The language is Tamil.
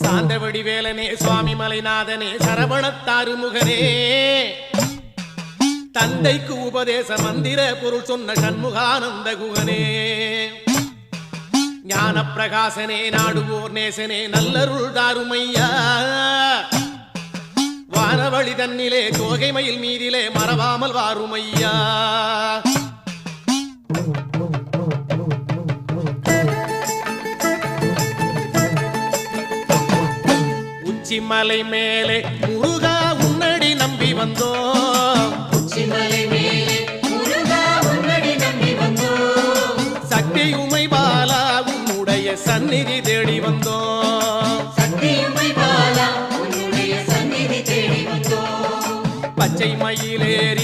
சாந்தவடி வேலனே சுவாமி மலைநாதனே சரவணத்தாறு முகனே தந்தைக்கு உபதேச மந்திர பொருள் சொன்ன சண்முகானந்த குகனே ஞான பிரகாசனே நாடுவோர் நேசனே நல்லருள் தாருமையா வானவழி தன்னிலே தோகை மயில் மீதிலே மறவாமல் வாருமையா உச்சிமலை மேலே முருகா உன்னடி நம்பி வந்தோம் சக்தி உமை பாலா உன்னுடைய சந்நிதி தேடி வந்தோம் பச்சை மயிலேறி